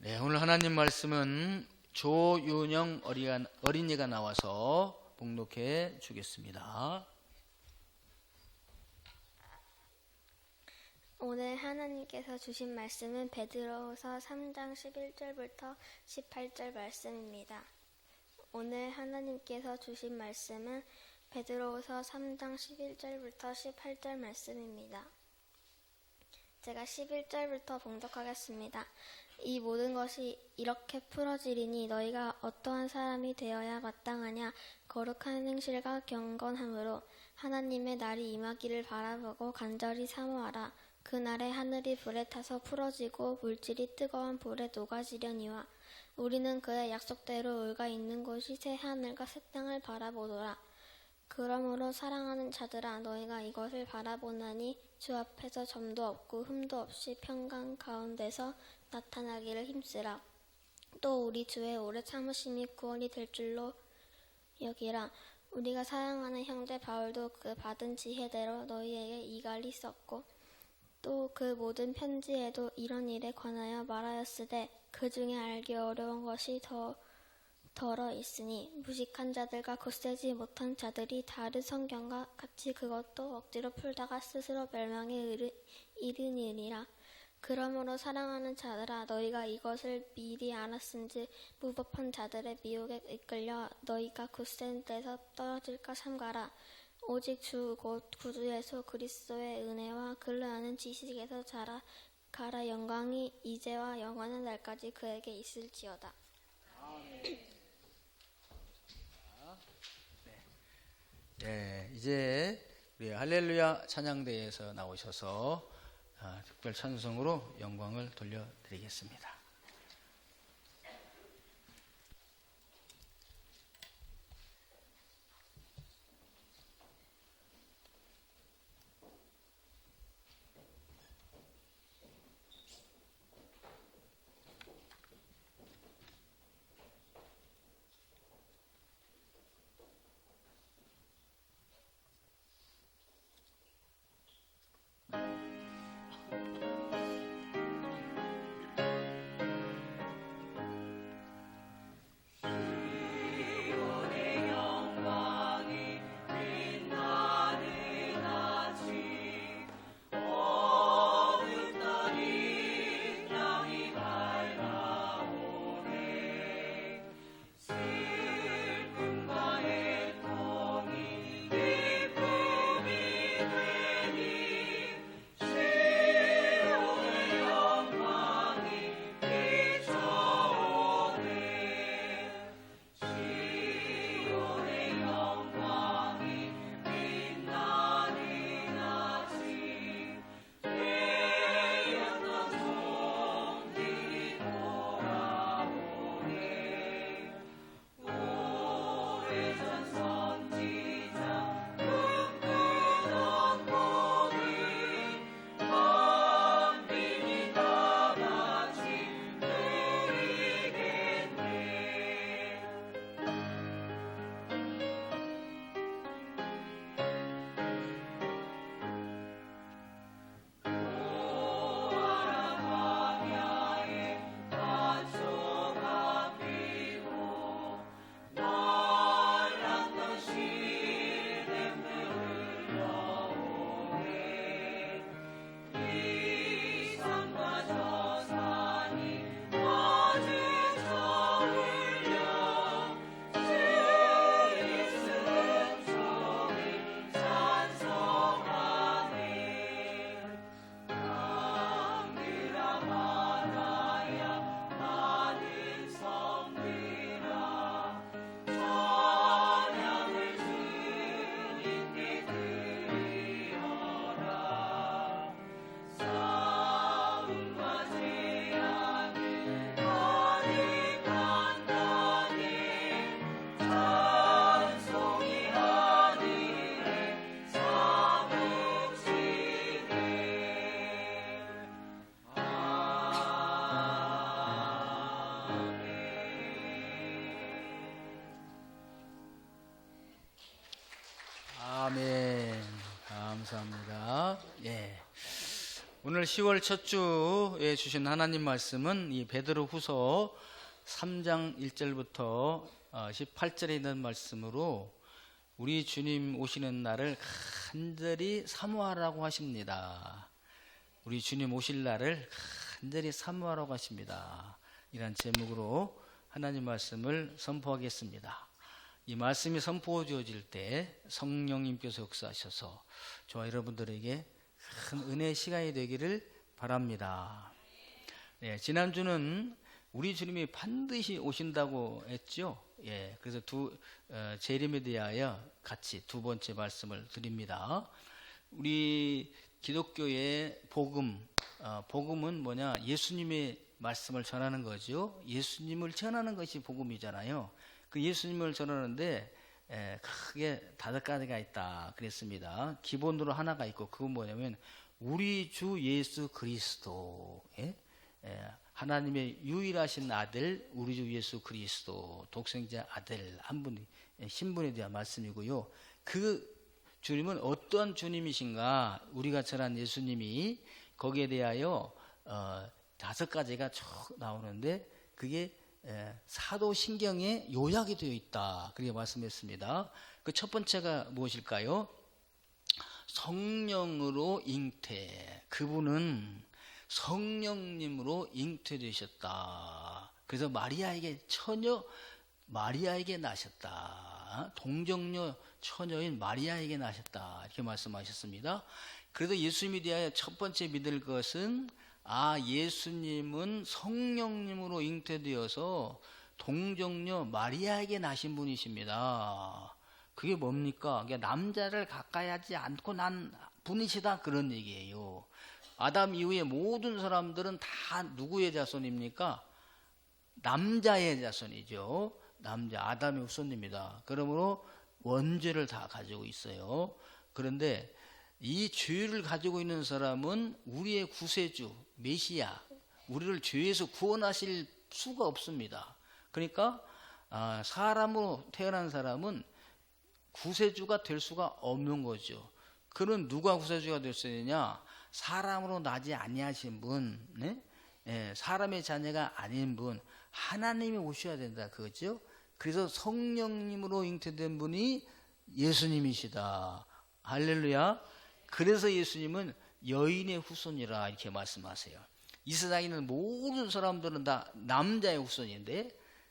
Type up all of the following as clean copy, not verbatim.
네, 오늘 하나님 말씀은 조윤영 어린이가 나와서 봉독해 주겠습니다. 오늘 하나님께서 주신 말씀은 베드로후서 3장 11절부터 18절 말씀입니다. 오늘 하나님께서 주신 말씀은 베드로후서 3장 11절부터 18절 말씀입니다. 제가 11절부터 봉독하겠습니다. 이 모든 것이 이렇게 풀어지리니 너희가 어떠한 사람이 되어야 마땅하냐. 거룩한 행실과 경건함으로 하나님의 날이 임하기를 바라보고 간절히 사모하라. 그날에 하늘이 불에 타서 풀어지고 물질이 뜨거운 불에 녹아지려니와 우리는 그의 약속대로 우리가 있는 곳이 새 하늘과 새 땅을 바라보노라. 그러므로 사랑하는 자들아, 너희가 이것을 바라보나니 주 앞에서 점도 없고 흠도 없이 평강 가운데서 나타나기를 힘쓰라. 또 우리 주의 오래 참으심이 구원이 될 줄로 여기라. 우리가 사랑하는 형제 바울도 그 받은 지혜대로 너희에게 이갈이 썼고 또 그 모든 편지에도 이런 일에 관하여 말하였으되 그 중에 알기 어려운 것이 덜어 있으니 무식한 자들과 굳세지 못한 자들이 다른 성경과 같이 그것도 억지로 풀다가 스스로 멸망에 이르니라. 그러므로 사랑하는 자들아, 너희가 이것을 미리 알았은즉 무법한 자들의 미혹에 이끌려 너희가 굳센 데서 떨어질까 삼가라. 오직 주 곧 구주 예수 그리스도의 은혜와 그를 아는 지식에서 자라가라. 영광이 이제와 영원한 날까지 그에게 있을지어다. 네, 이제 우리 할렐루야 찬양대에서 나오셔서 특별 찬송으로 영광을 돌려드리겠습니다. 아멘. 감사합니다. 예. 오늘 10월 첫 주에 주신 하나님 말씀은 이 베드로후서 3장 1절부터 18절에 있는 말씀으로 우리 주님 오시는 날을 간절히 사모하라고 하십니다. 우리 주님 오실 날을 간절히 사모하라고 하십니다. 이란 제목으로 하나님 말씀을 선포하겠습니다. 이 말씀이 선포되어질 때 성령님께서 역사하셔서 저와 여러분들에게 큰 은혜의 시간이 되기를 바랍니다. 네, 지난주는 우리 주님이 반드시 오신다고 했죠. 예, 그래서 재림에 대하여 같이 두 번째 말씀을 드립니다. 우리 기독교의 복음은 뭐냐? 예수님의 말씀을 전하는 거죠. 예수님을 전하는 것이 복음이잖아요. 그 예수님을 전하는데 크게 5가지가 있다 그랬습니다. 기본으로 하나가 있고 그건 뭐냐면 우리 주 예수 그리스도, 하나님의 유일하신 아들 우리 주 예수 그리스도 독생자 아들 한 분이 신분에 대한 말씀이고요. 그 주님은 어떠한 주님이신가? 우리가 전한 예수님이 거기에 대하여 5가지가 쭉 나오는데 그게 사도신경에 요약이 되어 있다 그렇게 말씀했습니다. 그 첫 번째가 무엇일까요? 성령으로 잉태. 그분은 성령님으로 잉태되셨다. 그래서 처녀 마리아에게 나셨다. 동정녀 처녀인 마리아에게 나셨다 이렇게 말씀하셨습니다. 그래서 예수님에 대하여 첫 번째 믿을 것은 예수님은 성령님으로 잉태되어서 동정녀 마리아에게 나신 분이십니다. 그게 뭡니까? 그러니까 남자를 가까이 하지 않고 난 분이시다 그런 얘기예요. 아담 이후에 모든 사람들은 다 누구의 자손입니까? 남자의 자손이죠. 아담의 후손입니다. 그러므로 원죄를 다 가지고 있어요. 그런데 이 죄를 가지고 있는 사람은 우리의 구세주 메시아, 우리를 죄에서 구원하실 수가 없습니다. 그러니까 사람으로 태어난 사람은 구세주가 될 수가 없는 거죠. 그는 누가 구세주가 될 수 있느냐? 사람으로 나지 아니하신 분, 사람의 자녀가 아닌 분, 하나님이 오셔야 된다 그거죠. 그래서 성령님으로 잉태된 분이 예수님이시다. 할렐루야. 그래서 예수님은 여인의 후손이라 이렇게 말씀하세요. 이 세상에 있는 모든 사람들은 다 남자의 후손인데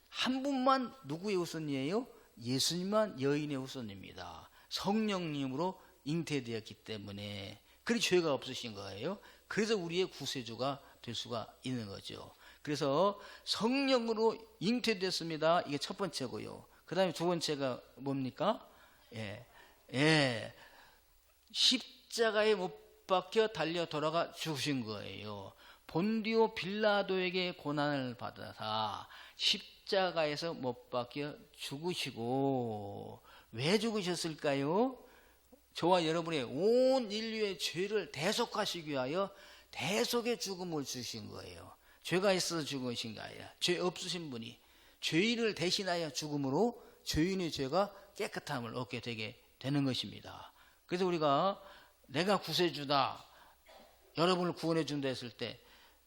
한 분만 누구의 후손이에요? 예수님만 여인의 후손입니다. 성령님으로 잉태되었기 때문에 그리 죄가 없으신 거예요. 그래서 우리의 구세주가 될 수가 있는 거죠. 그래서 성령으로 잉태됐습니다. 이게 첫 번째고요. 그 다음에 두 번째가 뭡니까? 십자가에 못 박혀 달려 돌아가 죽으신 거예요. 본디오 빌라도에게 고난을 받아서 십자가에서 못 박혀 죽으시고 왜 죽으셨을까요? 저와 여러분의 온 인류의 죄를 대속하시기 위하여 대속의 죽음을 주신 거예요. 죄가 있어서 죽으신 게 아니라 죄 없으신 분이 죄인을 대신하여 죽음으로 죄인의 죄가 깨끗함을 얻게 되게 되는 것입니다. 그래서 우리가 내가 구세주다, 여러분을 구원해 준다 했을 때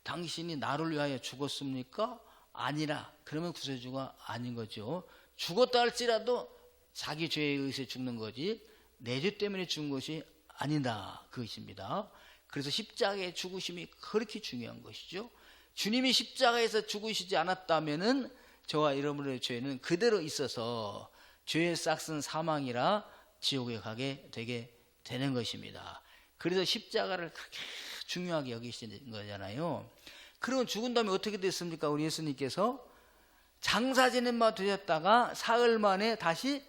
당신이 나를 위하여 죽었습니까? 아니라 그러면 구세주가 아닌 거죠. 죽었다 할지라도 자기 죄에 의해서 죽는 거지 내 죄 때문에 죽은 것이 아니다 그것입니다. 그래서 십자가의 죽으심이 그렇게 중요한 것이죠. 주님이 십자가에서 죽으시지 않았다면은 저와 여러분의 죄는 그대로 있어서 죄의 싹은 사망이라 지옥에 가게 되게 되는 것입니다. 그래서 십자가를 그렇게 중요하게 여기시는 거잖아요. 그러면 죽은 다음에 어떻게 됐습니까? 우리 예수님께서 장사 지낸 바 되셨다가 사흘 만에 다시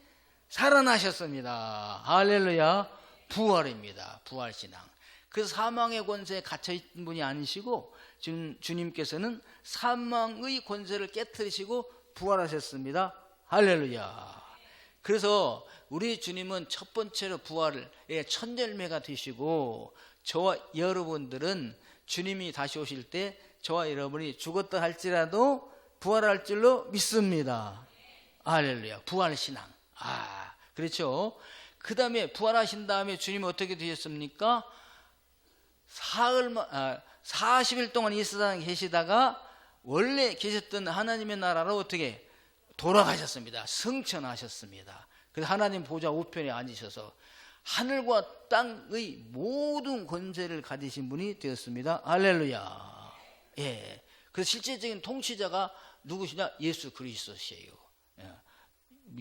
살아나셨습니다. 할렐루야. 부활입니다. 부활신앙. 그래서 사망의 권세에 갇혀있는 분이 아니시고 주님께서는 사망의 권세를 깨뜨리시고 부활하셨습니다. 할렐루야. 그래서 우리 주님은 첫 번째로 부활의 첫 열매가 되시고 저와 여러분들은 주님이 다시 오실 때 저와 여러분이 죽었다 할지라도 부활할 줄로 믿습니다. 할렐루야. 부활신앙. 그렇죠. 그 다음에 부활하신 다음에 주님이 어떻게 되셨습니까? 40일 동안 이 세상에 계시다가 원래 계셨던 하나님의 나라로 어떻게 돌아가셨습니다. 승천하셨습니다. 그래서 하나님 보좌 우편에 앉으셔서 하늘과 땅의 모든 권세를 가지신 분이 되었습니다. 할렐루야. 예. 그래서 실제적인 통치자가 누구시냐? 예수 그리스도시에요. 예.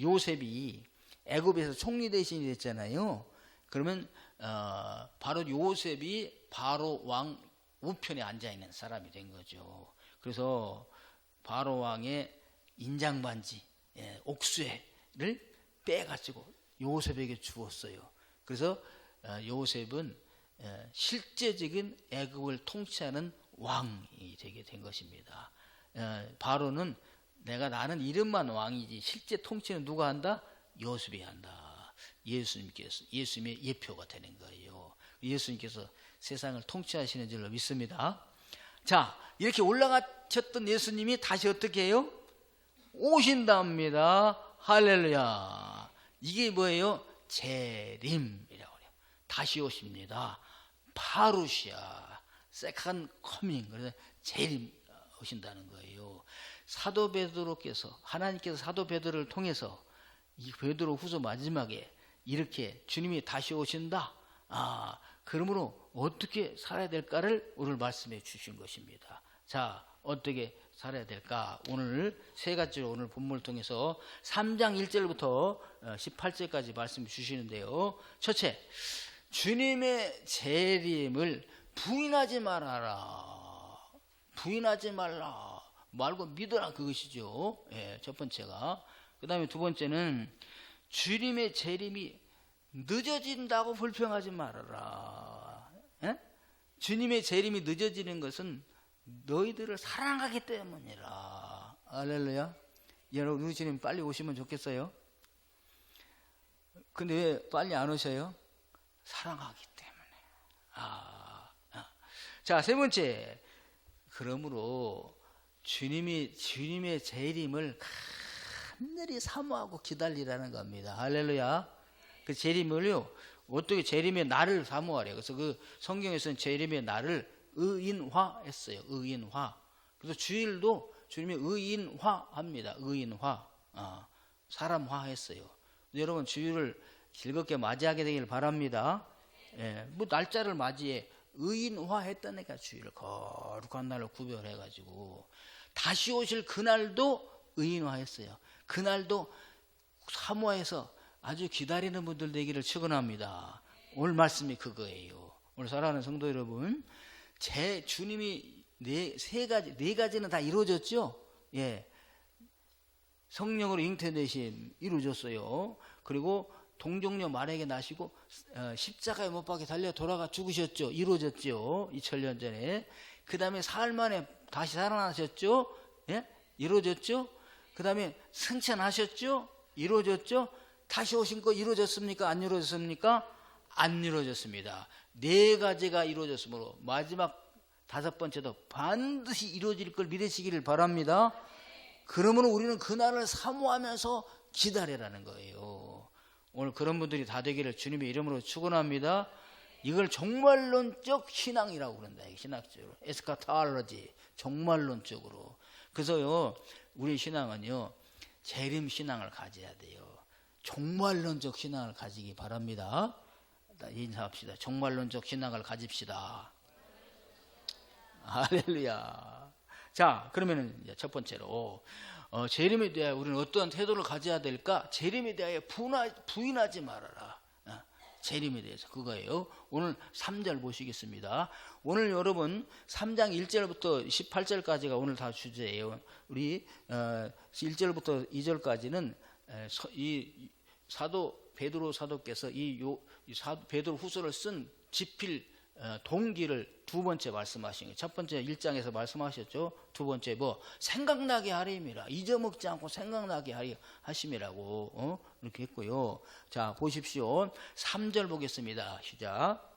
요셉이 애굽에서 총리 대신이 됐잖아요. 그러면 바로 요셉이 바로 왕 우편에 앉아 있는 사람이 된 거죠. 그래서 바로 왕의 인장 반지, 옥쇠를 빼가지고 요셉에게 주었어요. 그래서 요셉은 실제적인 애굽을 통치하는 왕이 되게 된 것입니다. 바로는 나는 이름만 왕이지 실제 통치는 누가 한다? 요셉이 한다. 예수님의 예표가 되는 거예요. 예수님께서 세상을 통치하시는 줄로 믿습니다. 자, 이렇게 올라가셨던 예수님이 다시 어떻게 해요? 오신답니다. 할렐루야. 이게 뭐예요? 재림이라고 해요. 다시 오십니다. 파루시아, 세컨 커밍. 그래서 재림 오신다는 거예요. 사도 베드로께서, 하나님께서 사도 베드로를 통해서 이 베드로 후서 마지막에 이렇게 주님이 다시 오신다. 그러므로 어떻게 살아야 될까를 오늘 말씀해 주신 것입니다. 자, 어떻게 살아야 될까? 오늘 세 가지로 오늘 본문을 통해서 3장 1절부터 18절까지 말씀 주시는데요. 첫째, 주님의 재림을 부인하지 말아라. 부인하지 말라. 말고 믿어라, 그것이죠. 첫 번째가. 그 다음에 두 번째는 주님의 재림이 늦어진다고 불평하지 말아라. 주님의 재림이 늦어지는 것은 너희들을 사랑하기 때문이라. 할렐루야. 여러분, 우리 주님 빨리 오시면 좋겠어요? 근데 왜 빨리 안 오셔요? 사랑하기 때문에. 자, 세 번째. 그러므로 주님의 재림을 간절히 사모하고 기다리라는 겁니다. 할렐루야. 그 재림을요, 어떻게 재림의 날을 사모하래요. 그래서 그 성경에서는 재림의 날을 의인화했어요. 의인화. 그래서 주일도 주님이 의인화합니다. 의인화. 사람화했어요. 여러분, 주일을 즐겁게 맞이하게 되길 바랍니다. 뭐 날짜를 맞이해 의인화했다니까. 주일을 거룩한 날로 구별해가지고 다시 오실 그날도 의인화했어요. 그날도 사모해서 아주 기다리는 분들 되기를 축원합니다. 오늘 말씀이 그거예요. 오늘 사랑하는 성도 여러분, 주님이 네 가지는 다 이루어졌죠. 성령으로 잉태되심 이루어졌어요. 그리고 동정녀 마리아에게 나시고 십자가에 못 박혀 달려 돌아가 죽으셨죠. 이루어졌죠. 2000년 전에. 그 다음에 사흘 만에 다시 살아나셨죠. 이루어졌죠. 그 다음에 승천하셨죠. 이루어졌죠. 다시 오신 거 이루어졌습니까? 안 이루어졌습니까? 안 이루어졌습니다. 네 가지가 이루어졌으므로 마지막 다섯 번째도 반드시 이루어질 걸 믿으시기를 바랍니다. 그러므로 우리는 그날을 사모하면서 기다리라는 거예요. 오늘 그런 분들이 다 되기를 주님의 이름으로 축원합니다. 이걸 종말론적 신앙이라고 그런다. 신학적으로 에스카탈로지, 종말론적으로. 그래서요, 우리 신앙은요, 재림 신앙을 가져야 돼요. 종말론적 신앙을 가지기 바랍니다. 인사합시다. 종말론적 신앙을 가집시다. 할렐루야. 자, 그러면은 이제 첫 번째로 재림에 대하여 우리는 어떠한 태도를 가져야 될까? 재림에 대하여 부인하지 말아라. 재림에 대해서 그거예요. 오늘 3절 보시겠습니다. 오늘 여러분 3장 1절부터 18절까지가 오늘 다 주제예요. 우리 1절부터 2절까지는 이 사도 베드로 사도께서 베드로 후서를 쓴 집필 동기를 두 번째 말씀하신 거예요. 첫 번째 1장에서 말씀하셨죠. 두 번째 생각나게 하림이라. 잊어먹지 않고 생각나게 하심이라고 이렇게 했고요. 자, 보십시오. 3절 보겠습니다. 시작.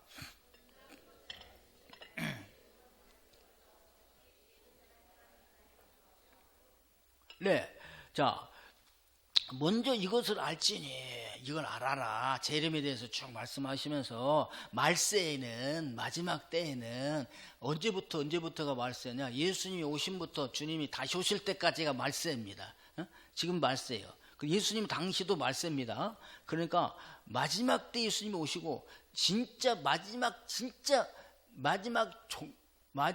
네. 자, 먼저 이것을 알지니 이걸 알아라. 재림에 대해서 쭉 말씀하시면서 말세에는 마지막 때에는 언제부터가 말세냐? 예수님이 오심부터 주님이 다시 오실 때까지가 말세입니다. 지금 말세예요. 예수님 당시도 말세입니다. 그러니까 마지막 때 예수님이 오시고 진짜 마지막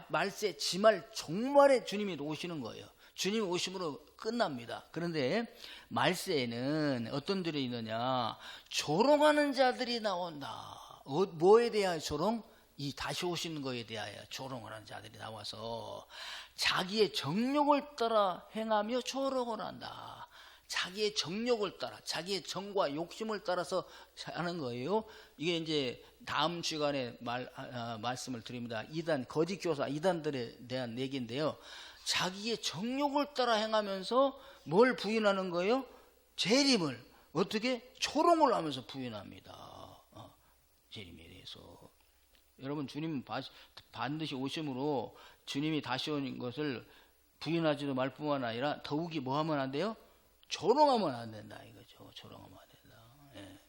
말세 지말 종말에 주님이 오시는 거예요. 주님 오심으로 끝납니다. 그런데 말세에는 어떤 들이 있느냐? 조롱하는 자들이 나온다. 뭐에 대하여 조롱? 이 다시 오시는 거에 대하여 조롱하는 자들이 나와서 자기의 정욕을 따라 행하며 조롱을 한다. 자기의 정욕을 따라, 자기의 정과 욕심을 따라서 하는 거예요. 이게 이제 다음 시간에 말씀을 드립니다. 거짓 교사 이단들에 대한 얘기인데요. 자기의 정욕을 따라 행하면서 뭘 부인하는 거예요? 재림을 어떻게 조롱을 하면서 부인합니다. 재림에 대해서. 여러분, 주님은 반드시 오심으로 주님이 다시 오는 것을 부인하지도 말 뿐만 아니라 더욱이 뭐 하면 안 돼요? 조롱하면 안 된다 이거죠. 조롱하면 안 된다. 예.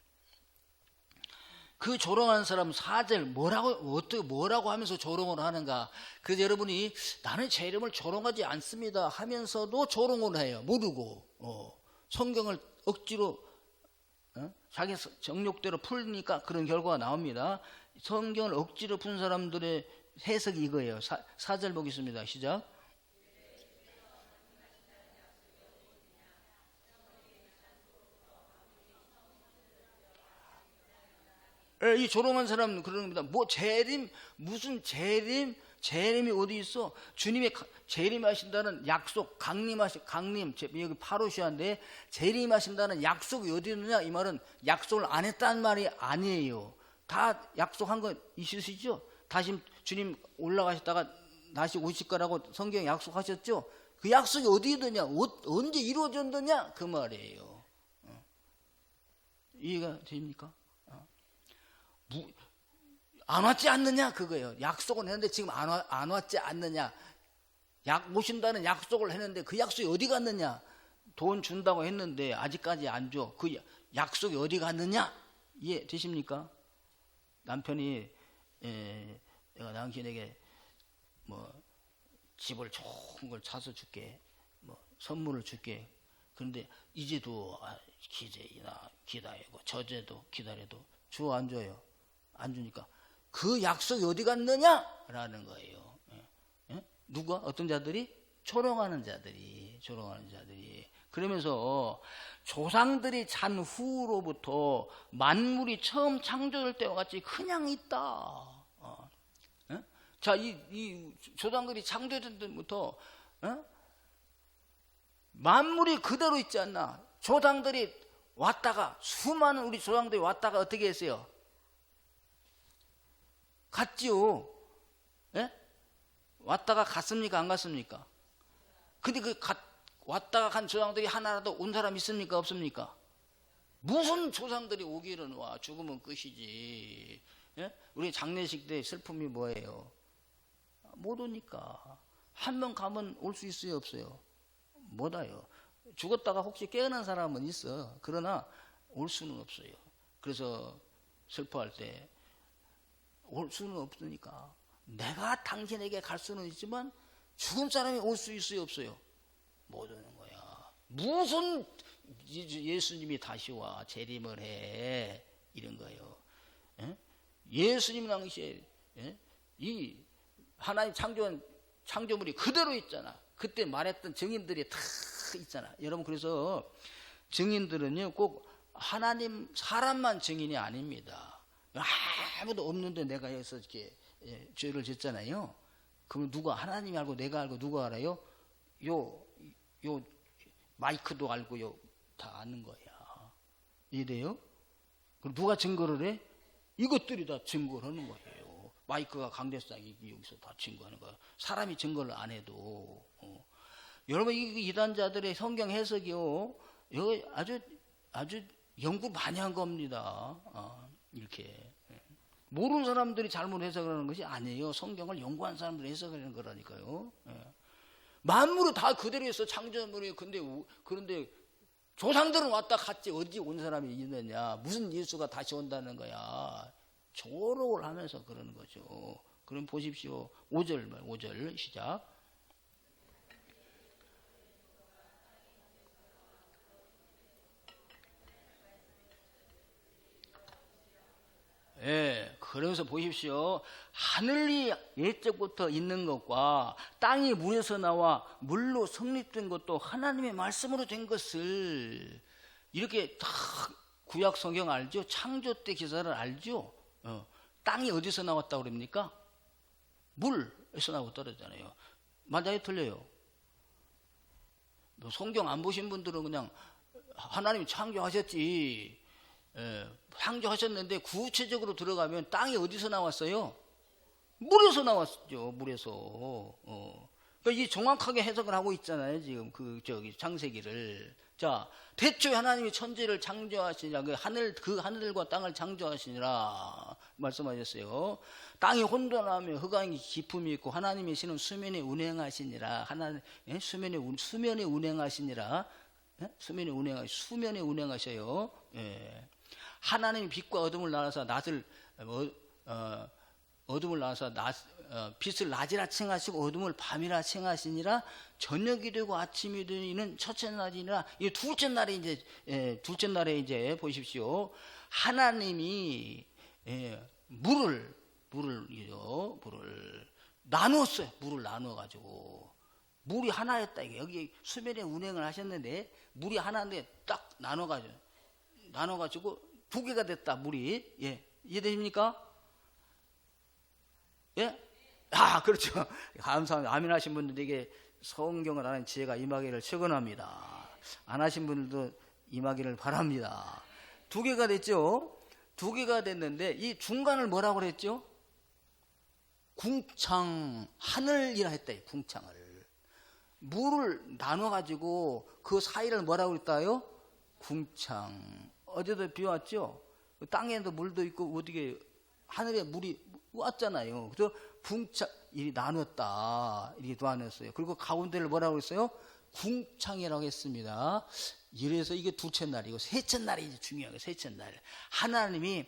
그 조롱하는 사람 4절 뭐라고 하면서 조롱을 하는가? 그래서 여러분이 나는 제 이름을 조롱하지 않습니다 하면서도 조롱을 해요. 모르고 성경을 억지로 자기 정욕대로 풀니까 그런 결과가 나옵니다. 성경을 억지로 푼 사람들의 해석이 이거예요. 4절 보겠습니다. 시작. 이 조롱한 사람은 그런 겁니다. 뭐 재림, 무슨 재림이 어디 있어? 주님의 재림하신다는 약속, 강림, 여기 파루시아인데 재림하신다는 약속이 어디 있느냐? 이 말은 약속을 안 했다는 말이 아니에요. 다 약속한 거 있으시죠? 다시 주님 올라가셨다가 다시 오실 거라고 성경에 약속하셨죠? 그 약속이 어디 있느냐? 언제 이루어졌느냐? 그 말이에요. 이해가 됩니까? 안 왔지 않느냐 그거예요. 약속은 했는데 지금 안 왔지 않느냐. 오신다는 약속을 했는데 그 약속이 어디 갔느냐. 돈 준다고 했는데 아직까지 안 줘. 그 약속이 어디 갔느냐. 이해 되십니까? 남편이 내가 당신에게 뭐 집을 좋은 걸 사서 줄게, 뭐 선물을 줄게. 그런데 이제도 기대이나 기다리고 저제도 기다려도 주 안 줘요. 안 주니까 그 약속이 어디 갔느냐라는 거예요. 누가? 어떤 자들이? 조롱하는 자들이. 그러면서 조상들이 잔 후로부터 만물이 처음 창조될 때와 같이 그냥 있다. 자, 이 조상들이 창조될 때부터 만물이 그대로 있지 않나? 조상들이 왔다가 수많은 우리 조상들이 왔다가 어떻게 했어요? 갔지요. 예? 왔다가 갔습니까? 안 갔습니까? 근데 왔다가 간 조상들이 하나라도 온 사람 있습니까? 없습니까? 무슨 조상들이 오기는 와. 죽으면 끝이지. 예? 우리 장례식 때 슬픔이 뭐예요? 못 오니까. 한 명 가면 올 수 있어요? 없어요? 못 와요. 죽었다가 혹시 깨어난 사람은 있어. 그러나 올 수는 없어요. 그래서 슬퍼할 때 올 수는 없으니까 내가 당신에게 갈 수는 있지만 죽은 사람이 올 수 있어요? 없어요? 못 오는 거야. 무슨 예수님이 다시 와 재림을 해 이런 거예요. 예수님 당시에 이 하나님 창조한 창조물이 그대로 있잖아. 그때 말했던 증인들이 다 있잖아. 여러분, 그래서 증인들은요 꼭 하나님 사람만 증인이 아닙니다. 아무도 없는데 내가 여기서 이렇게 죄를 짓잖아요. 그럼 누가? 하나님이 알고 내가 알고 누가 알아요? 요 마이크도 알고요 다 아는 거야. 이래요? 그럼 누가 증거를 해? 이것들이 다 증거를 하는 거예요. 마이크가 강대상이 여기서 다 증거하는 거야. 사람이 증거를 안 해도. 여러분, 이 이단자들의 성경 해석이요, 이거 아주 연구 많이 한 겁니다. 이렇게 모르는 사람들이 잘못 해석하는 것이 아니에요. 성경을 연구한 사람들이 해석하는 거라니까요. 만물은 다 그대로 있어. 창조물이. 그런데 조상들은 왔다 갔지 어디 온 사람이 있느냐. 무슨 예수가 다시 온다는 거야. 조롱을 하면서 그러는 거죠. 그럼 보십시오. 5절 시작. 예, 그러면서 보십시오. 하늘이 옛적부터 있는 것과 땅이 물에서 나와 물로 성립된 것도 하나님의 말씀으로 된 것을 이렇게 다 구약 성경 알죠? 창조 때 기사를 알죠? 땅이 어디서 나왔다고 그럽니까? 물에서 나고 떨어졌잖아요. 맞아요? 틀려요? 성경 안 보신 분들은 그냥 하나님이 창조하셨지. 창조하셨는데 구체적으로 들어가면 땅이 어디서 나왔어요? 물에서 나왔죠. 물에서. 그러니까 이 정확하게 해석을 하고 있잖아요. 지금 창세기를. 자, 대초에 하나님이 천지를 창조하시니라. 그 하늘과 땅을 창조하시니라 말씀하셨어요. 땅이 혼돈하며 흑암이 깊음이 있고 하나님의 신은 수면에 운행하시니라. 수면에 운행하시니라. 수면에 운행하셔요. 예. 하나님이 빛과 어둠을 나눠서 빛을 낮이라 칭하시고 어둠을 밤이라 칭하시니라. 저녁이 되고 아침이 되는 첫째 날이니라. 이 둘째 날에 이제 보십시오. 하나님이 물을 나누었어요. 물을 나누어 가지고 물이 하나였다. 여기 수면에 운행을 하셨는데 물이 하나인데 딱 나눠가지고 두 개가 됐다. 물이. 예, 이해되십니까? 예? 아, 그렇죠. 감사합니다. 아멘 하신 분들에게 성경을 아는 지혜가 임하기를 축원합니다. 안 하신 분들도 임하기를 바랍니다. 두 개가 됐죠. 두 개가 됐는데 이 중간을 뭐라고 그랬죠? 궁창, 하늘이라 했다. 궁창을. 물을 나눠가지고 그 사이를 뭐라고 그랬다요? 궁창. 어제도 비 왔죠? 땅에도 물도 있고 어디게 하늘에 물이 왔잖아요. 그래서 궁창, 이 나눴다. 이렇게 나눴어요. 그리고 가운데를 뭐라고 했어요? 궁창이라고 했습니다. 이래서 이게 둘째 날이고 셋째 날이 이제 중요한 거예요. 셋째 날. 하나님이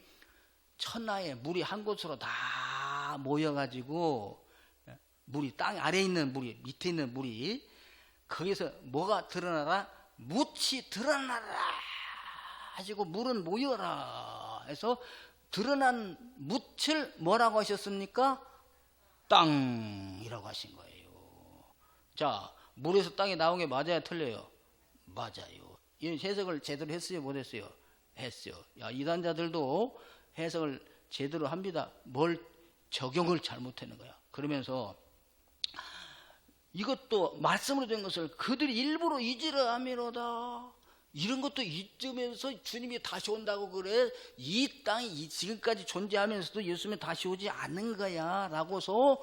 천하에 물이 한 곳으로 다 모여가지고 물이 땅 아래에 있는 물이 밑에 있는 물이 거기서 뭐가 드러나라? 묻이 드러나라 하시고 물은 모여라 해서 드러난 묻을 뭐라고 하셨습니까? 땅이라고 하신 거예요. 자, 물에서 땅이 나온 게 맞아요? 틀려요? 맞아요. 이 해석을 제대로 했어요? 못했어요? 했어요. 야, 이단자들도 해석을 제대로 합니다. 뭘 적용을 잘못하는 거야. 그러면서 이것도 말씀으로 된 것을 그들이 일부러 잊으려 함이로다. 이런 것도 이쯤에서 주님이 다시 온다고 그래. 이 땅이 지금까지 존재하면서도 예수님이 다시 오지 않는 거야 라고서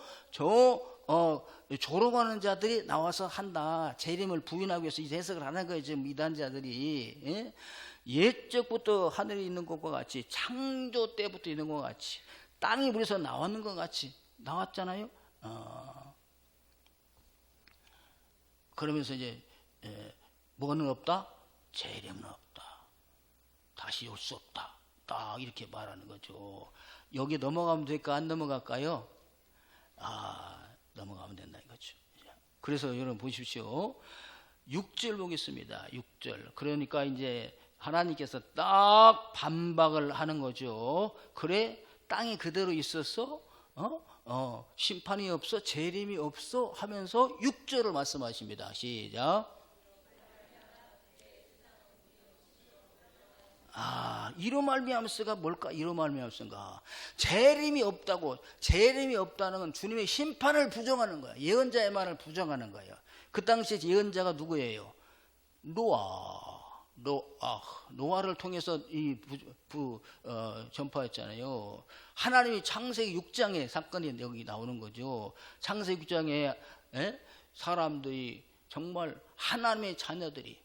조롱하는 자들이 나와서 한다. 재림을 부인하기 위해서 이 해석을 하는 거예요. 지금 이단자들이. 예? 옛적부터 하늘에 있는 것과 같이 창조 때부터 있는 것과 같이 땅이 물에서 나왔는 것 같이 나왔잖아요. 그러면서 이제 뭐는 없다? 재림은 없다. 다시 올 수 없다. 딱 이렇게 말하는 거죠. 여기 넘어가면 될까? 안 넘어갈까요? 넘어가면 된다 이거죠. 그래서 여러분 보십시오. 6절 보겠습니다. 6절. 그러니까 이제 하나님께서 딱 반박을 하는 거죠. 그래? 땅이 그대로 있었어? 심판이 없어? 재림이 없어? 하면서 6절을 말씀하십니다. 시작. 이로 말미암스가 뭘까? 이로 말미암스가 재림이 없다고. 재림이 없다는 건 주님의 심판을 부정하는 거야. 예언자의 말을 부정하는 거예요. 그 당시에 예언자가 누구예요? 노아를 통해서 전파했잖아요. 하나님이 창세기 6장의 사건이 여기 나오는 거죠. 창세기 6장에 사람들이 정말 하나님의 자녀들이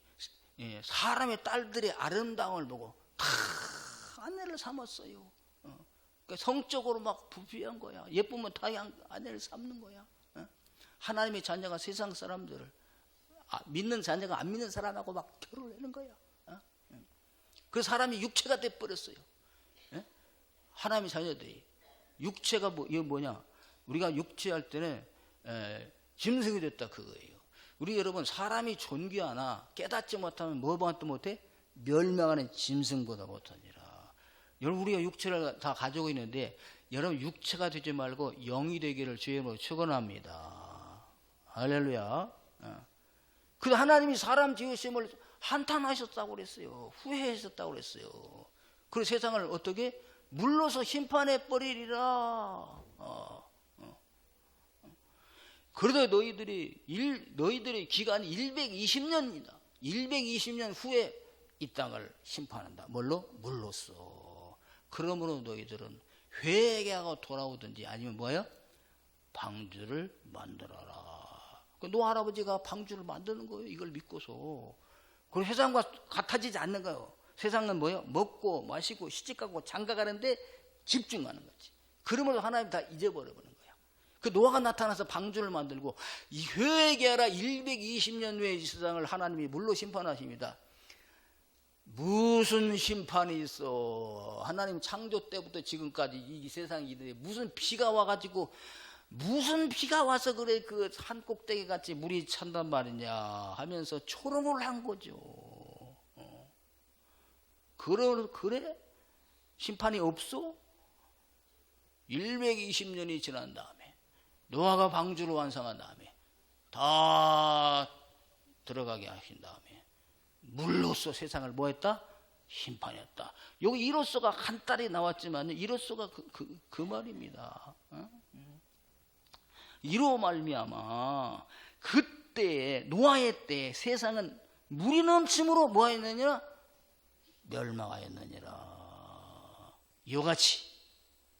사람의 딸들의 아름다움을 보고 다 아내를 삼았어요. 그러니까 성적으로 막 부귀한 거야. 예쁘면 다 아내를 삼는 거야. 하나님의 자녀가 세상 사람들을 믿는 자녀가 안 믿는 사람하고 막 결혼을 하는 거야. 그 사람이 육체가 돼버렸어요. 예? 하나님의 자녀들이. 육체가 이게 뭐냐? 우리가 육체할 때는 짐승이 됐다 그거예요. 우리 여러분 사람이 존귀하나 깨닫지 못하면 뭐만도 못해? 멸망하는 짐승보다 못하니라. 여러분 우리가 육체를 다 가지고 있는데 여러분 육체가 되지 말고 영이 되기를 주의 이름으로 축원합니다. 할렐루야. 그 하나님이 사람 지으심을 한탄하셨다고 그랬어요. 후회하셨다고 그랬어요. 그 세상을 어떻게 물러서 심판해 버리리라. 그러다 너희들의 기간이 120년이다. 120년 후에 이 땅을 심판한다. 뭘로? 물로써. 그러므로 너희들은 회개하고 돌아오든지 아니면 뭐야? 방주를 만들어라. 노 할아버지가 방주를 만드는 거예요. 이걸 믿고서. 그리고 세상과 같아지지 않는 거예요. 세상은 뭐예요? 먹고 마시고 시집가고 장가가는데 집중하는 거지. 그러므로 하나님 다 잊어버려버리는 거예요. 그 노아가 나타나서 방주를 만들고 이 회개하라 120년 후에 이 세상을 하나님이 물로 심판하십니다. 무슨 심판이 있어? 하나님 창조 때부터 지금까지 이 세상이 무슨 비가 와가지고 무슨 비가 와서 그래 그 산 꼭대기 같이 물이 찬단 말이냐 하면서 초롱을 한 거죠. 그래? 심판이 없어? 120년이 지난 다음에 노아가 방주를 완성한 다음에 다 들어가게 하신 다음에 물로써 세상을 뭐 했다? 심판했다. 여기 이로써가 한 달이 나왔지만 이로써가 그 말입니다. 이로 말미암아 그때 노아의 때 세상은 물이 넘침으로 뭐 했느냐? 멸망하였느니라. 이와 같이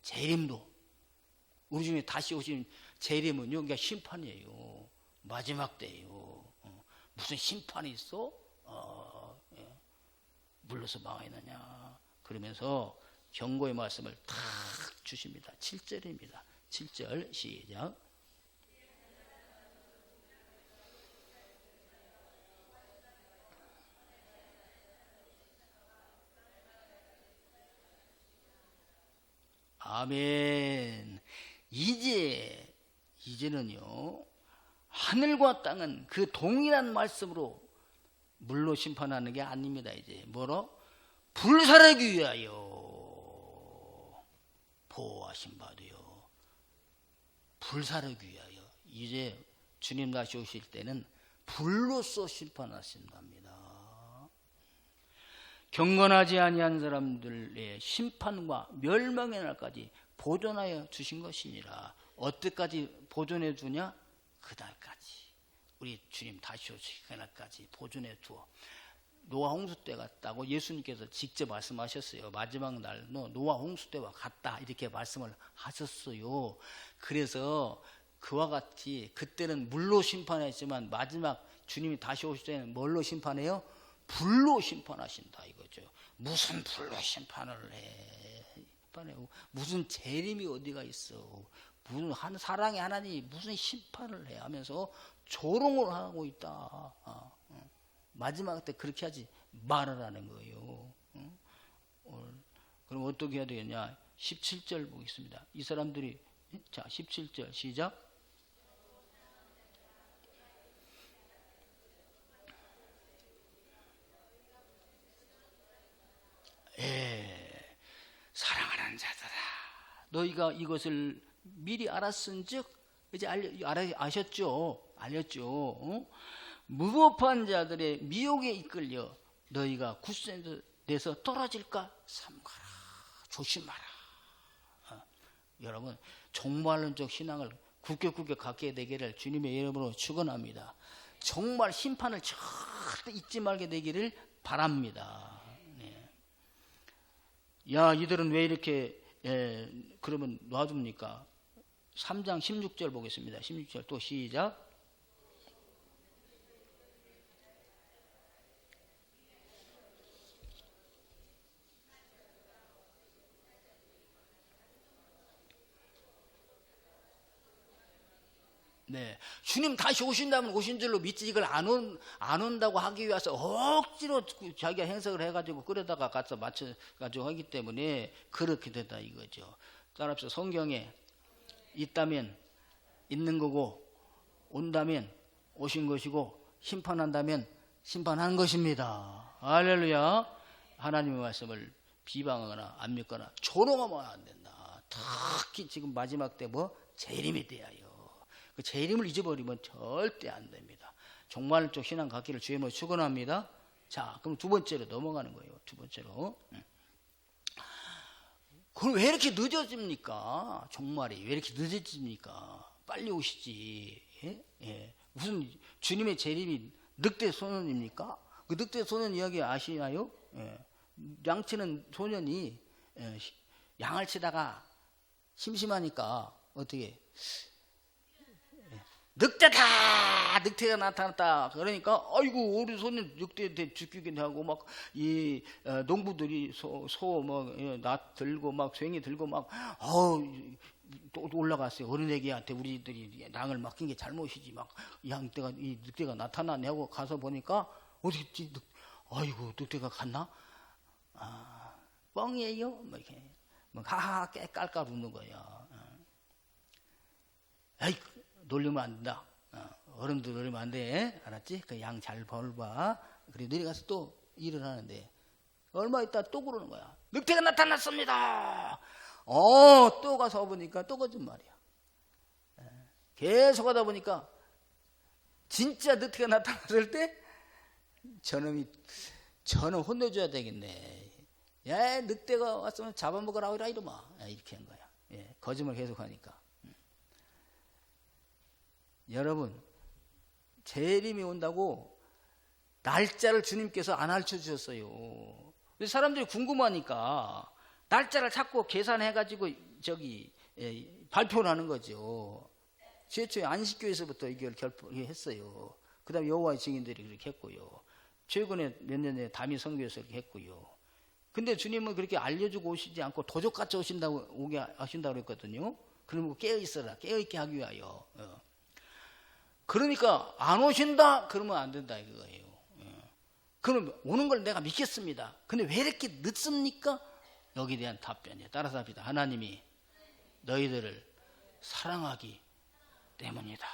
재림도 우리 중에 다시 오신 재림은요, 그러니까 심판이에요. 마지막 때예요. 무슨 심판이 있어? 예. 물러서 망하였느냐. 그러면서 경고의 말씀을 탁 주십니다. 7절입니다. 7절 시작. 아멘. 이제는요, 하늘과 땅은 그 동일한 말씀으로 물로 심판하는 게 아닙니다. 이제 뭐로? 불사르기 위하여 보호하신 바도요. 불사르기 위하여. 이제 주님 다시 오실 때는 불로써 심판하신답니다. 경건하지 아니한 사람들의 심판과 멸망의 날까지 보존하여 주신 것이니라. 어때까지 보존해 주냐? 그날까지. 우리 주님 다시 오실 그날까지 보존해 두어. 노아 홍수 때 같다고 예수님께서 직접 말씀하셨어요. 마지막 날 노아 홍수 때와 같다 이렇게 말씀을 하셨어요. 그래서 그와 같이 그때는 물로 심판했지만 마지막 주님이 다시 오실 때는 뭘로 심판해요? 불로 심판하신다 이거죠. 무슨 불로 심판을 해? 무슨 재림이 어디가 있어? 무슨 사랑의 하나님이 무슨 심판을 해? 하면서 조롱을 하고 있다. 마지막 때 그렇게 하지 말으라는 거예요. 그럼 어떻게 해야 되겠냐? 17절 보겠습니다. 이 사람들이 자 17절 시작. 사랑하는 자들아, 너희가 이것을 미리 알았은즉 이제 아셨죠? 알렸죠? 무법한 자들의 미혹에 이끌려 너희가 굳센데서 떨어질까 삼가라, 조심하라. 여러분, 종말론적 신앙을 굳게 갖게 되기를 주님의 이름으로 축원합니다. 정말 심판을 절대 잊지 말게 되기를 바랍니다. 야, 이들은 왜 이렇게 그러면 놔둡니까? 3장 16절 보겠습니다. 16절 또 시작. 네, 주님 다시 오신다면 오신 줄로 믿지 이걸 안 온다고 하기 위해서 억지로 자기가 해석을 해가지고 끌어다가 갖다 맞춰가지고 하기 때문에 그렇게 된다 이거죠. 따라서 성경에 있다면 있는 거고 온다면 오신 것이고 심판한다면 심판한 것입니다. 할렐루야. 하나님의 말씀을 비방하거나 안 믿거나 조롱하면 안 된다. 특히 지금 마지막 때 뭐 재림에 대하여 그 재림을 잊어버리면 절대 안 됩니다. 종말적 신앙 갖기를 주의 이름으로 축원합니다. 자, 그럼 두 번째로 넘어가는 거예요. 두 번째로. 그럼 왜 이렇게 늦어집니까? 종말이 왜 이렇게 늦어집니까? 빨리 오시지. 예? 예. 무슨 주님의 재림이 늑대 소년입니까? 그 늑대 소년 이야기 아시나요? 예. 양치는 소년이 양을 치다가 심심하니까 어떻게 늑대다! 늑대가 나타났다. 그러니까 아이고 우리 소년 늑대한테 죽이긴 하고 막 이 농부들이 소 낫 들고 막 쐐기 들고 막 또 올라갔어요. 어린애기한테 우리들이 양을 맡긴 게 잘못이지 막 이 늑대가 나타나네 하고 가서 보니까 어떻게 아이고 늑대가 갔나? 아, 뻥이에요? 뭐 이렇게 뭐 하하 깔깔 웃는 거야. 에이 놀리면 안 된다. 어른들 놀리면 안 돼. 알았지? 그 양 잘 벌봐. 그래 내려가서 또 일을 하는데 얼마 있다 또 그러는 거야. 늑대가 나타났습니다. 또 가서 보니까 또 거짓말이야. 계속 하다 보니까 진짜 늑대가 나타났을 때 저놈 혼내줘야 되겠네. 야, 늑대가 왔으면 잡아먹으라 이라 이러마. 이렇게 한 거야. 예, 거짓말 계속 하니까. 여러분, 재림이 온다고 날짜를 주님께서 안 알려주셨어요. 사람들이 궁금하니까 날짜를 찾고 계산해가지고 발표를 하는 거죠. 최초에 안식교에서부터 이걸 했어요. 그 다음에 여호와의 증인들이 그렇게 했고요. 최근에 몇 년 전에 다미 선교에서 그렇게 했고요. 근데 주님은 그렇게 알려주고 오시지 않고 도적같이 오게 하신다고 그랬거든요. 그러면 깨어있어라. 깨어있게 하기 위하여. 그러니까 안 오신다? 그러면 안 된다 이거예요. 그럼 오는 걸 내가 믿겠습니다. 근데 왜 이렇게 늦습니까? 여기에 대한 답변이에요. 따라서 합니다. 하나님이 너희들을 사랑하기 때문이다.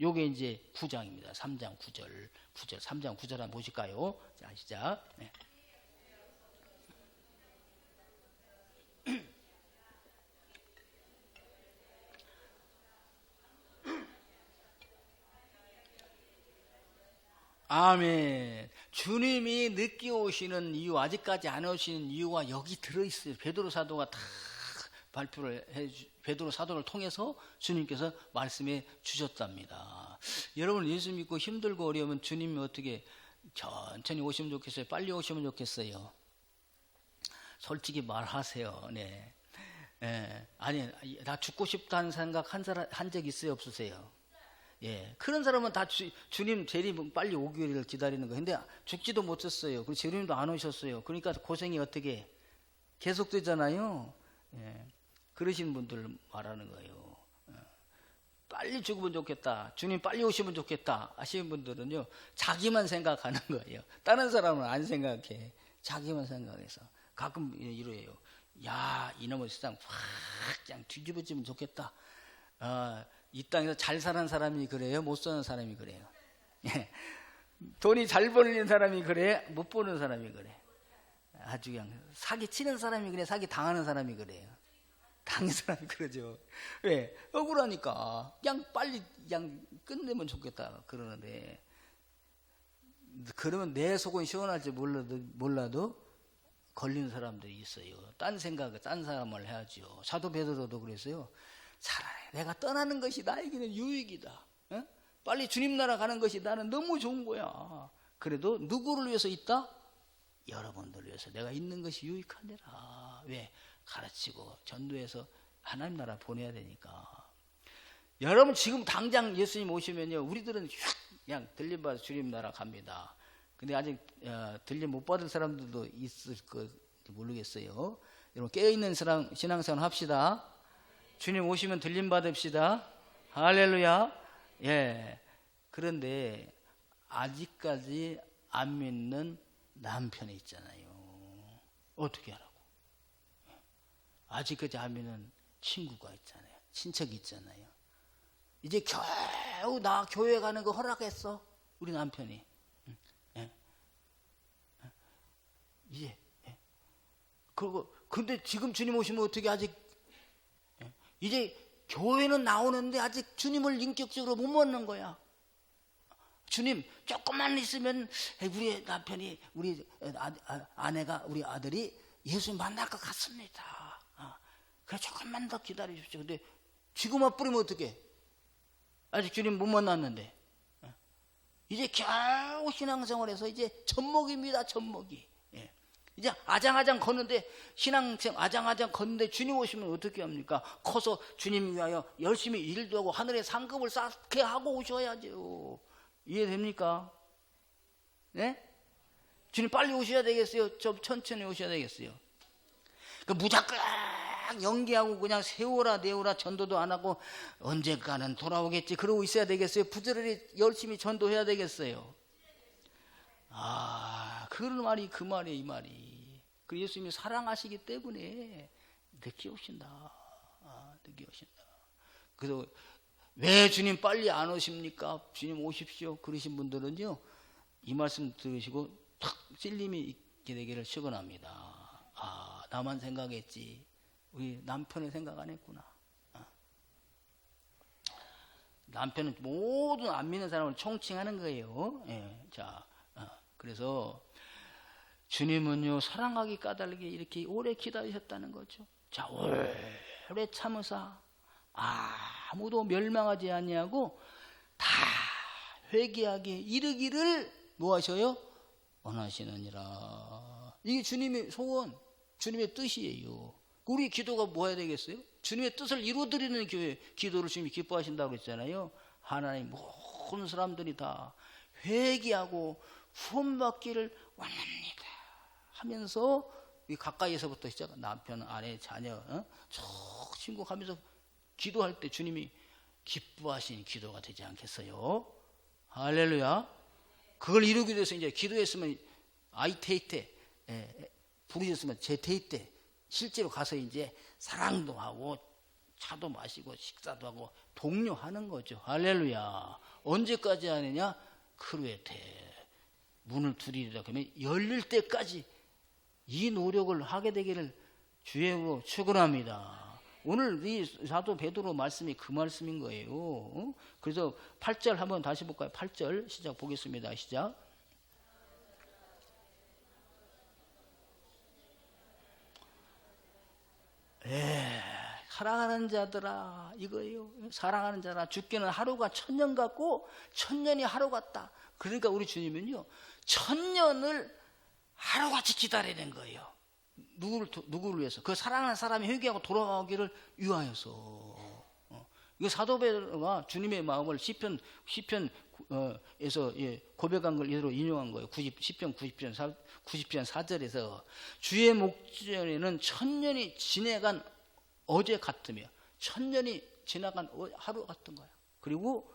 요게 이제 9장입니다. 3장 9절. 3장 9절 한번 보실까요? 자, 시작. 네. 아멘. 주님이 늦게 오시는 이유, 아직까지 안 오시는 이유가 여기 들어있어요. 베드로 사도가 다 발표를 베드로 사도를 통해서 주님께서 말씀해 주셨답니다. 여러분 예수 믿고 힘들고 어려우면 주님이 어떻게 천천히 오시면 좋겠어요? 빨리 오시면 좋겠어요? 솔직히 말하세요. 네. 아니, 나 죽고 싶다는 생각 한 적 있어요? 없으세요? 예, 그런 사람은 다 주님 재림 빨리 오기를 기다리는 거예요. 근데 죽지도 못했어요. 그리고 주님도 안 오셨어요. 그러니까 고생이 어떻게 계속되잖아요. 예, 그러신 분들 말하는 거예요. 빨리 죽으면 좋겠다. 주님 빨리 오시면 좋겠다 하시는 분들은요, 자기만 생각하는 거예요. 다른 사람은 안 생각해. 자기만 생각해서 가끔 이래요. 야, 이놈의 세상 확 그냥 뒤집어지면 좋겠다. 이 땅에서 잘 사는 사람이 그래요? 못 사는 사람이 그래요? 돈이 잘 벌리는 사람이 그래? 못 버는 사람이 그래? 아주 그냥 사기 치는 사람이 그래? 사기 당하는 사람이 그래요? 당한 사람이 그러죠. 왜? 억울하니까 그냥 빨리 그냥 끝내면 좋겠다 그러는데, 그러면 내 속은 시원할지 몰라도 걸리는 사람들이 있어요. 딴 생각을 딴 사람을 해야죠. 사도 베드로도 그랬어요. 차라리 내가 떠나는 것이 나에게는 유익이다. 빨리 주님 나라 가는 것이 나는 너무 좋은 거야. 그래도 누구를 위해서 있다? 여러분들을 위해서 내가 있는 것이 유익하니라. 왜? 가르치고 전도해서 하나님 나라 보내야 되니까. 여러분 지금 당장 예수님 오시면요, 우리들은 그냥 들림받아서 주님 나라 갑니다. 근데 아직 들림 못 받은 사람들도 있을 거 모르겠어요. 여러분 깨어있는 신앙생활 합시다. 주님 오시면 들림 받읍시다. 할렐루야. 예. 그런데 아직까지 안 믿는 남편이 있잖아요. 어떻게 하라고? 아직까지 안 믿는 친구가 있잖아요. 친척이 있잖아요. 이제 겨우 나 교회 가는 거 허락했어. 우리 남편이. 예. 이제. 예. 그리고 근데 지금 주님 오시면 어떻게 아직 이제 교회는 나오는데 아직 주님을 인격적으로 못 만난 거야. 주님 조금만 있으면 우리 남편이 우리 아내가 우리 아들이 예수님 만날 것 같습니다. 그래 조금만 더 기다려 주십시오. 근데 지금 와버리면 어떡해? 아직 주님 못 만났는데 이제 겨우 신앙생활에서 이제 젖먹입니다. 젖먹이. 예. 이제 아장아장 걷는데 신앙생 아장아장 걷는데 주님 오시면 어떻게 합니까? 커서 주님 위하여 열심히 일도 하고 하늘에 상급을 쌓게 하고 오셔야죠. 이해됩니까? 네? 주님 빨리 오셔야 되겠어요? 좀 천천히 오셔야 되겠어요? 그 무작정 연기하고 그냥 세워라 내워라 전도도 안 하고 언젠가는 돌아오겠지 그러고 있어야 되겠어요? 부지런히 열심히 전도해야 되겠어요? 그런 말이 그 말이에요. 이 말이. 그 예수님이 사랑하시기 때문에 늦게 오신다. 늦게 오신다. 그래서 왜 주님 빨리 안 오십니까? 주님 오십시오. 그러신 분들은요, 이 말씀 들으시고 탁 찔림이 있게 되기를 축원합니다. 나만 생각했지. 우리 남편을 생각 안 했구나. 남편은 모든 안 믿는 사람을 총칭하는 거예요. 예, 자, 그래서 주님은요 사랑하기 까닭에 이렇게 오래 기다리셨다는 거죠. 자, 오래 참으사 아무도 멸망하지 아니하고 다 회개하게 이르기를 뭐 하셔요? 원하시느니라. 이게 주님의 소원, 주님의 뜻이에요. 우리 기도가 뭐 해야 되겠어요? 주님의 뜻을 이루어드리는 기도를 주님이 기뻐하신다고 그랬잖아요. 하나님 모든 사람들이 다 회개하고 구원받기를 원합니다 하면서 가까이에서부터 시작, 남편, 아내, 자녀 쭉 신고하면서 기도할 때 주님이 기뻐하신 기도가 되지 않겠어요? 할렐루야. 그걸 이루기 위해서 이제 기도했으면 아이테이테 부르셨으면 제테이테 실제로 가서 이제 사랑도 하고 차도 마시고 식사도 하고 독려하는 거죠. 할렐루야. 언제까지 하느냐? 크루에테 문을 두드리라 그러면 열릴 때까지 이 노력을 하게 되기를 주의로 축원합니다. 오늘 이 사도 베드로 말씀이 그 말씀인 거예요. 그래서 8절 한번 다시 볼까요? 8절 시작 보겠습니다. 시작. 사랑하는 자들아 이거예요. 사랑하는 자라 죽기는 하루가 1000년 같고 1000년이 하루 같다. 그러니까 우리 주님은요 1000년을 하루같이 기다리는 거예요. 누구를 위해서? 그 사랑하는 사람이 회개하고 돌아가기를 위하여서. 이거 사도 베드로가 주님의 마음을 시편에서 고백한 걸 이대로 인용한 거예요. 시편 90편 4절에서 주의 목전에는 1000년이 지나간 어제 같으며 1000년이 지나간 하루 같은 거야. 그리고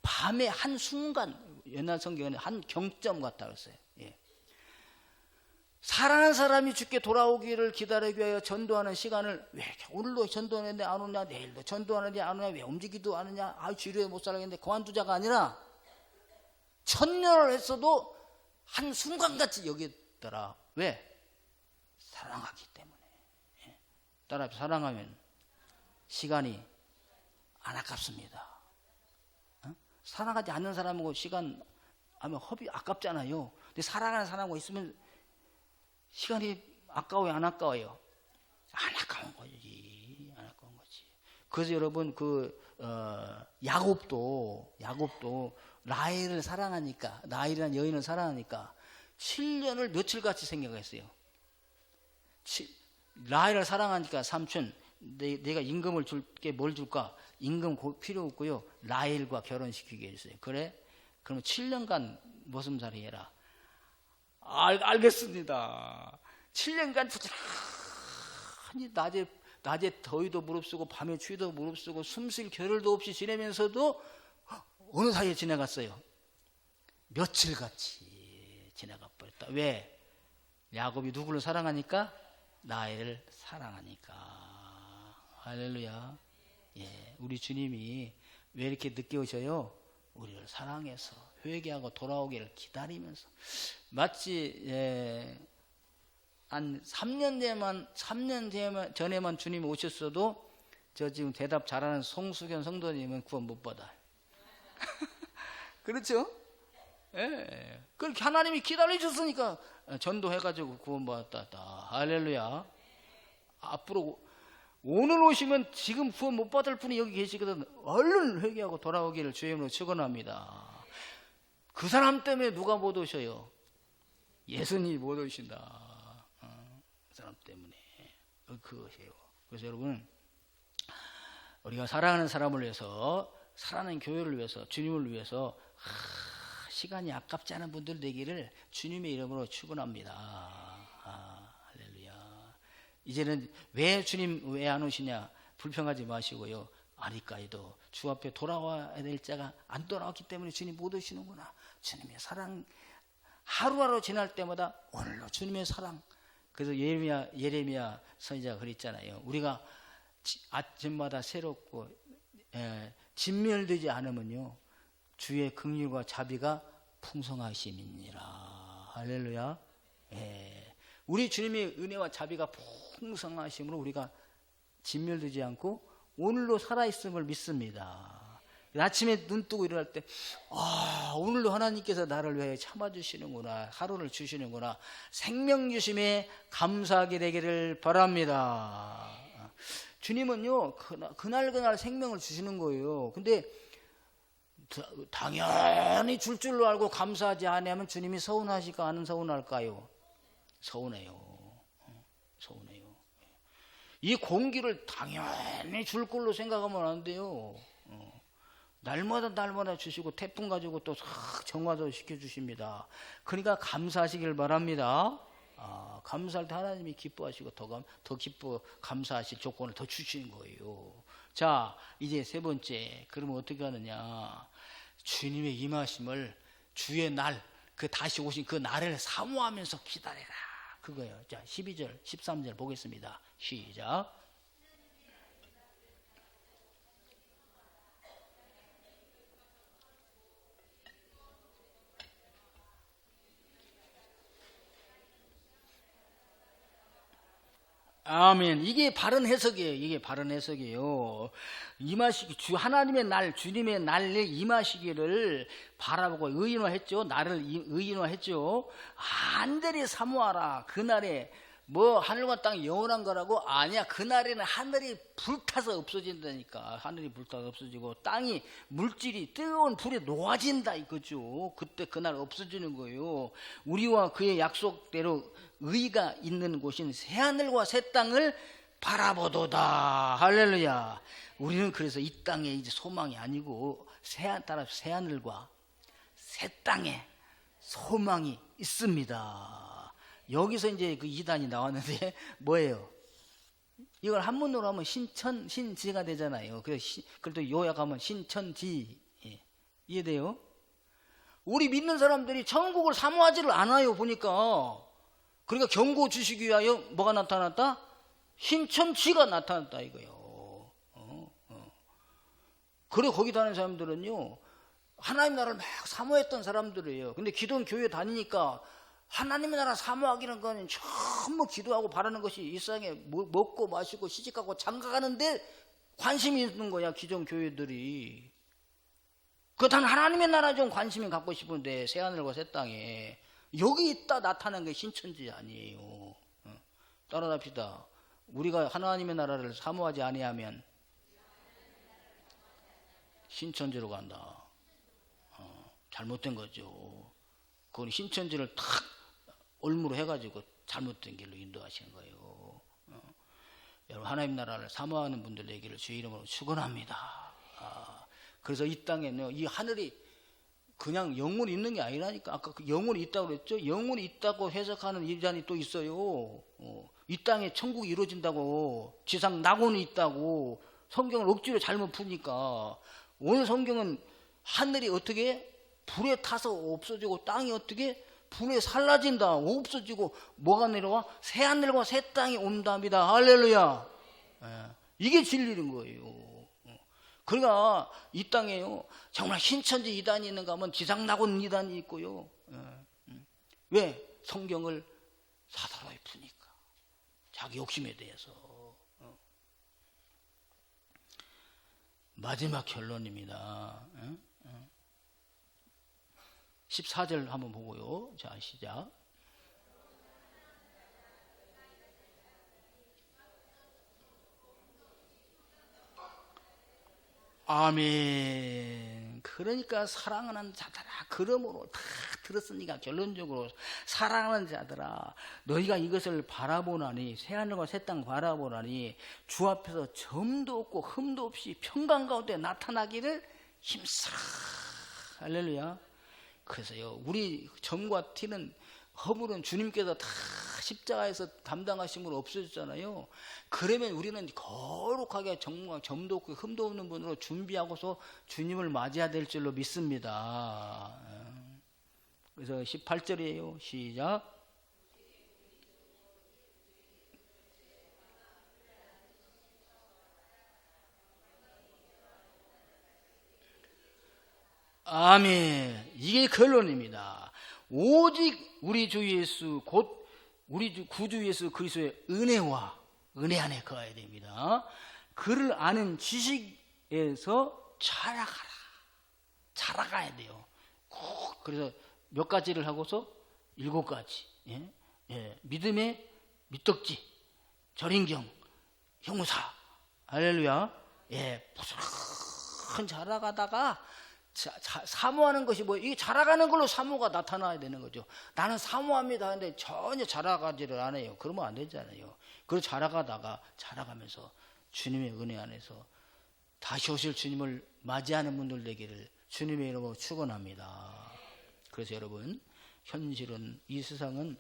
밤의 한 순간, 옛날 성경에는 한 경점 같다 그랬어요. 예. 사랑하는 사람이 주께 돌아오기를 기다리기 위하여 전도하는 시간을 왜 오늘도 전도하는데 안 오냐, 내일도 전도하는데 안 오냐, 왜 움직이도 않으냐, 주일에 못 살겠는데 그만두자가 아니라 1000년을 했어도 한 순간같이 여겼더라. 왜? 사랑하기 때문에. 따라 사랑하면 시간이 안 아깝습니다. 사랑하지 않는 사람하고 시간 하면 허비 아깝잖아요. 근데 사랑하는 사람하고 있으면 시간이 아까워요, 안 아까워요? 안 아까운 거지. 안 아까운 거지. 그래서 여러분 야곱도 라헬을 사랑하니까, 라헬이라는 여인을 사랑하니까 7년을 며칠같이 생각했어요. 라헬을 사랑하니까 삼촌 내가 임금을 줄게 뭘 줄까? 임금 필요 없고요. 라헬과 결혼시키게 했어요. 그래? 그러면 7년간 머슴살이 해라. 알겠습니다. 7년간 부지런히 낮에 더위도 무릅쓰고 밤에 추위도 무릅쓰고 숨쉴 겨를도 없이 지내면서도 어느 사이에 지나갔어요? 며칠같이 지나가 버렸다. 왜? 야곱이 누구를 사랑하니까? 라헬을 사랑하니까. 할렐루야. 예, 우리 주님이 왜 이렇게 늦게 오셔요? 우리를 사랑해서 회개하고 돌아오기를 기다리면서. 마치 한 3년 전에만 주님이 오셨어도 저 지금 대답 잘하는 송수견 성도님은 구원 못 받아요. 그렇죠? 예. 그렇게 하나님이 기다리셨으니까 전도해가지고 구원받았다. 할렐루야. 앞으로 오늘 오시면 지금 구원 못 받을 분이 여기 계시거든. 얼른 회개하고 돌아오기를 주의 이름으로 축원합니다. 그 사람 때문에 누가 못 오셔요? 예수님이 못 오신다. 그 사람 때문에. 그것이에요. 그래서 여러분, 우리가 사랑하는 사람을 위해서, 사랑하는 교회를 위해서, 주님을 위해서 시간이 아깝지 않은 분들 되기를 주님의 이름으로 축원합니다. 할렐루야. 이제는 왜 주님 왜 안 오시냐 불평하지 마시고요. 아리까이도 주 앞에 돌아와야 될 자가 안 돌아왔기 때문에 주님 못 오시는구나. 주님의 사랑 하루하루 지날 때마다 오늘도 주님의 사랑. 그래서 예레미야 선지자가 그랬잖아요. 우리가 아침마다 새롭고 진멸되지 않으면요 주의 긍휼과 자비가 풍성하심이니라. 할렐루야. 예. 우리 주님의 은혜와 자비가 풍성하심으로 우리가 진멸되지 않고 오늘도 살아있음을 믿습니다. 아침에 눈 뜨고 일어날 때 오늘도 하나님께서 나를 위해 참아주시는구나, 하루를 주시는구나, 생명 주심에 감사하게 되기를 바랍니다. 주님은요 그날 생명을 주시는 거예요. 근데 당연히 줄 줄로 알고 감사하지 않으면 주님이 서운하실까 안 서운할까요? 서운해요. 서운해요. 이 공기를 당연히 줄 걸로 생각하면 안 돼요. 날마다 주시고 태풍 가지고 또 정화도 시켜주십니다. 그러니까 감사하시길 바랍니다. 감사할 때 하나님이 기뻐하시고 더 감사하실 조건을 더 주시는 거예요. 자, 이제 세 번째. 그러면 어떻게 하느냐? 주님의 임하심을 주의 날, 그 다시 오신 그 날을 사모하면서 기다려라. 그거예요. 자, 12절, 13절 보겠습니다. 시작. 아멘. 이게 바른 해석이에요. 이게 바른 해석이에요. 주 하나님의 날, 주님의 날에 임하시기를 바라보고 의인화했죠. 나를 의인화했죠. 간절히 사모하라. 그날에 뭐 하늘과 땅이 영원한 거라고? 아니야. 그날에는 하늘이 불타서 없어진다니까. 하늘이 불타서 없어지고 땅이 물질이 뜨거운 불에 녹아진다 이거죠. 그때 그날 없어지는 거예요. 우리와 그의 약속대로 의가 있는 곳인 새하늘과 새 땅을 바라보도다. 할렐루야. 우리는 그래서 이 땅에 이제 소망이 아니고 따라서 새하늘과 새 땅에 소망이 있습니다. 여기서 이제 그 이단이 나왔는데 뭐예요? 이걸 한문으로 하면 신지가 되잖아요. 그래도 요약하면 신천지. 예. 이해돼요? 우리 믿는 사람들이 천국을 사모하지를 않아요. 보니까. 그러니까 경고 주시기 위하여 뭐가 나타났다? 신천지가 나타났다 이거예요. 그리고 거기 다니는 사람들은요 하나님 나라를 막 사모했던 사람들이에요. 근데 기존 교회 다니니까 하나님의 나라 사모하기는 건 전부 기도하고 바라는 것이 일상에 먹고 마시고 시집가고 장가가는데 관심이 있는 거야. 기존 교회들이. 단 하나님의 나라 좀 관심이 갖고 싶은데 새하늘과 새 땅에 여기 있다 나타난 게 신천지 아니에요. 따라합시다. 우리가 하나님의 나라를 사모하지 아니하면 신천지로 간다. 잘못된 거죠. 그건 신천지를 탁 올무로 해가지고 잘못된 길로 인도하시는 거예요. 여러분 하나님 나라를 사모하는 분들 얘기를 주의 이름으로 축원합니다. 그래서 이 땅에는 이 하늘이 그냥 영혼이 있는 게 아니라니까. 아까 그 영혼이 있다고 그랬죠? 영혼이 있다고 해석하는 이단이 또 있어요. 이 땅에 천국이 이루어진다고, 지상 낙원이 있다고 성경을 억지로 잘못 푸니까. 오늘 성경은 하늘이 어떻게 불에 타서 없어지고 땅이 어떻게 불에 살라진다 없어지고 뭐가 내려와? 새하늘과 새 땅이 온답니다. 할렐루야. 이게 진리인 거예요. 그러니까 이 땅에요 정말 신천지 이단이 있는가 하면 지상낙원 이단이 있고요. 왜? 성경을 사사로이 푸니까 자기 욕심에 대해서. 마지막 결론입니다. 14절 한번 보고요. 자, 시작. 아멘. 그러니까 사랑하는 자들아, 그러므로 다 들었으니까 결론적으로 사랑하는 자들아, 너희가 이것을 바라보나니, 새하늘과 새 땅 바라보나니 주 앞에서 점도 없고 흠도 없이 평강 가운데 나타나기를 힘쓰라. 할렐루야. 그래서요, 우리 점과 티는 허물은 주님께서 다 십자가에서 담당하심으로 없어졌잖아요. 그러면 우리는 거룩하게 정말 점도 없고 흠도 없는 분으로 준비하고서 주님을 맞이해야 될 줄로 믿습니다. 그래서 18절이에요. 시작. 아멘. 이게 결론입니다. 오직 우리 주 예수 곧 우리 구주 예수 그리스도의 은혜와 은혜 안에 거해야 됩니다. 그를 아는 지식에서 자라가라. 자라가야 돼요. 꼭 그래서 몇 가지를 하고서 7가지. 믿음의 미떡지, 절인경, 형사. 할렐루야. 부스럭 자라가다가 사모하는 것이 뭐, 이게 자라가는 걸로 사모가 나타나야 되는 거죠. 나는 사모합니다. 근데 전혀 자라가지를 않아요. 그러면 안 되잖아요. 그래서 자라가면서 주님의 은혜 안에서 다시 오실 주님을 맞이하는 분들 되기를 주님의 이름으로 축원합니다. 그래서 여러분, 현실은 이 세상은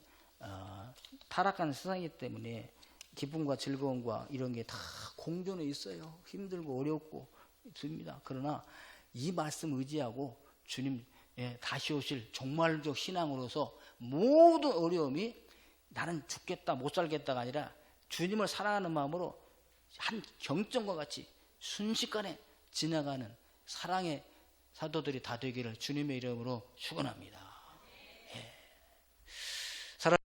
타락한 세상이기 때문에 기쁨과 즐거움과 이런 게 다 공존해 있어요. 힘들고 어렵고 있습니다. 그러나 이 말씀 의지하고 주님 다시 오실 종말적 신앙으로서 모든 어려움이 나는 죽겠다 못 살겠다가 아니라 주님을 사랑하는 마음으로 한 경점과 같이 순식간에 지나가는 사랑의 사도들이 다 되기를 주님의 이름으로 축원합니다.